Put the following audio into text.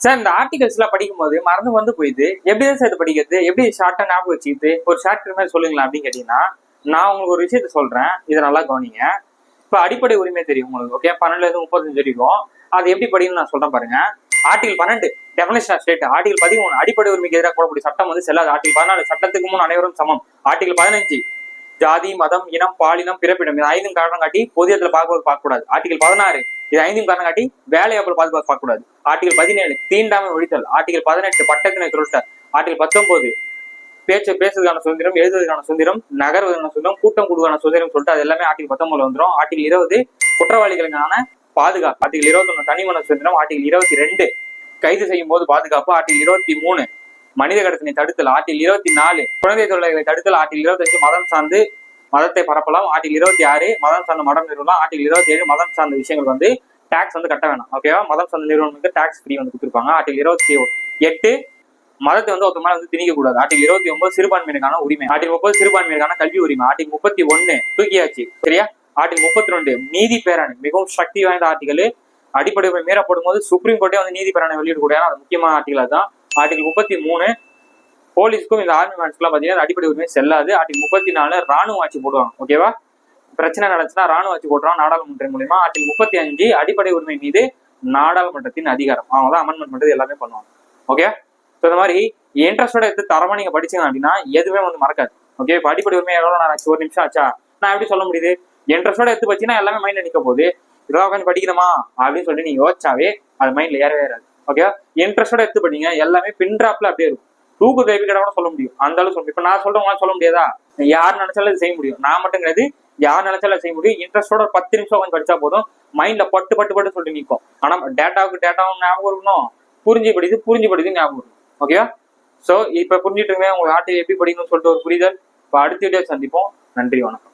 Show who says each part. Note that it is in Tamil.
Speaker 1: சார் இந்த ஆர்டிகல்ஸ் எல்லாம் படிக்கும் போது மறந்து வந்து போயிடுது. எப்படிதான் சார் இது படிக்கிறது? எப்படி ஷார்ட்டா ஞாபகம் வச்சுக்கிட்டு ஒரு ஷார்ட் மாதிரி சொல்லுங்களா அப்படின்னு கேட்டீங்கன்னா, நான் உங்களுக்கு ஒரு விஷயத்த சொல்றேன். இதை நல்லா கவனிங்க. இப்ப அடிப்படை உரிமை தெரியும் உங்களுக்கு. ஓகே, 12 35 வரைக்கும் அது எப்படி படிக்கணும்னு நான் சொல்றேன் பாருங்க. Article 12 definition of state. Article 13 அடிப்படை உரிமைக்கு எதிராக போடக்கூடிய சட்டம் வந்து செல்லாது. ஆர்டிகல் 14 சட்டத்துக்கு முன் அனைவரும் சமம். ஆர்டிகல் 15 ஜாதி மதம் இனம் பாலினம் பிறப்பிடம் இது 5 காரணம் காட்டி பொதியத்துல பார்க்க கூடாது. ஆர்டிகல் 16 இது 5 காரணம் காட்டி வேலையாப்பல் பாதுகாப்பு பார்க்க கூடாது. ஆர்டிகல் 17 தீண்டாமை ஒழித்தல். ஆர்டிகல் 18 பட்டத்தினை துரட்டல். ஆர்டிகல் 19 பேசுவதற்கான சுதந்திரம், எழுதுவதற்கான சுதந்திரம், நகர்வதற்கான சுதந்திரம், கூட்டம் கூடுவதற்கான சுதந்திரம் சொல்லிட்டு அது எல்லாமே ஆர்டிகல் 19 வந்துடும். ஆர்டிகல் 20 குற்றவாளிகளுக்கான பாதுகாப்பு. ஆர்டிகல் 21 தனிமன சுதந்திரம். ஆர்டிகல் 22 கைது செய்யும் போது பாதுகாப்பு. ஆர்டிகல் 23 மனித கடத்தினை தடுத்தல். ஆர்டிகல் 24 குழந்தை தொழிலாளர்களை தடுத்தல். ஆர்டிகல் 25 மதம் சார்ந்து மதத்தை பரப்பலாம். ஆர்டிகல் 26 மதம் சார்ந்த மடம் நிறுவலாம். ஆர்டிகல் 27 மதம் சார்ந்த விஷயங்கள் வந்து டாக்ஸ் வந்து கட்ட வேணாம். ஓகேவா? மதம் சார்ந்த நிறுவனங்களுக்கு டாக்ஸ் ஃப்ரீ வந்து கொடுத்துருப்பாங்க. ஆர்டிகல் 28 மதத்தை வந்து ஒருத்த மேல வந்து திணிக்க கூடாது. ஆர்டிகல் 29 சிறுபான்மையினருக்கான உரிமை. ஆர்டிகல் 30 சிறுபான்மையினருக்கான கல்வி உரிமை. ஆர்டிகல் 31 தூக்கியாச்சு. சரியா? ஆர்டிகல் 32 நீதி பேரணி மிகவும் சக்தி வாய்ந்த ஆர்டிகல். அடிப்படை உரிமை மீறப்படும் போது சுப்ரீம் கோர்ட்டே வந்து நீதி பேரணை வெளியிடக்கூடிய அது முக்கியமான ஆர்டிகல் அதுதான். ஆர்டிகல் 33 போலீஸ்க்கும் இந்த ஆர்மி மேன்ஸ்க்குலாம் பாத்தீங்கன்னா அடிப்படை உரிமை செல்லாது. ஆர்டிகல் 34 ராணுவ ஆட்சி போடுவாங்க. ஓகேவா? பிரச்சனை நடந்துச்சுன்னா ராணுவ ஆட்சி போடுறாங்க நாடாளுமன்றம் மூலியமா. ஆர்டிகல் 35 அடிப்படை உரிமை மீது நாடாளுமன்றத்தின் அதிகாரம். அவங்க தான் அமெண்ட்மெண்ட் பண்றது எல்லாமே பண்ணுவாங்க. ஓகே, இந்த மாதிரி இன்ட்ரெஸ்டோட எடுத்து தரமா நீங்க படிச்சீங்க அப்படின்னா எதுவுமே வந்து மறக்காது. ஓகே, இப்போ அடிப்படை உரிமை எவ்வளவு நேரம் ஆச்சு? ஒரு நிமிஷம் ஆச்சா? நான் எப்படி சொல்ல முடியுது? இன்ட்ரெஸ்டோட எடுத்து வச்சீங்கன்னா எல்லாமே மைண்ட்ல நிக்க போகுது. இதெல்லாம் உட்காந்து படிக்கணுமா அப்படின்னு சொல்லி நீங்க யோசிச்சாவே அது மைண்ட்ல ஏறவே ஏறாது. ஓகே, இன்ட்ரெஸ்டோட எடுத்து படிங்க. எல்லாமே பின்ட்ராப்ல அப்படியே இருக்கும். தூக்கு கைவி கிட்ட கூட சொல்ல முடியும். அந்த அளவு சொல்ல. இப்ப நான் சொல்றவங்களால சொல்ல முடியாதா? யார் நினைச்சாலும் இது செய்ய முடியும். நான் மட்டும் கிடையாது, யார் நினைச்சாலும் செய்ய முடியும். இன்ட்ரெஸ்டோட ஒரு 10 நிமிஷம் கொஞ்சம் படிச்சா போதும். மைண்ட்ல பட்டு பட்டு பட்டு சொல்லி நிற்கும். ஆனா டேட்டாவும் ஞாபகம் இருக்கணும், புரிஞ்சு படிது ஞாபகம் இருக்கும். ஓகேவா? சோ இப்ப புரிஞ்சுட்டு இருக்கேன் உங்களுக்கு ஆர்டிகல் எப்படி படிக்கணும்னு சொல்லிட்டு ஒரு புரிதல். இப்ப அடுத்த வீடியோ சந்திப்போம். நன்றி, வணக்கம்.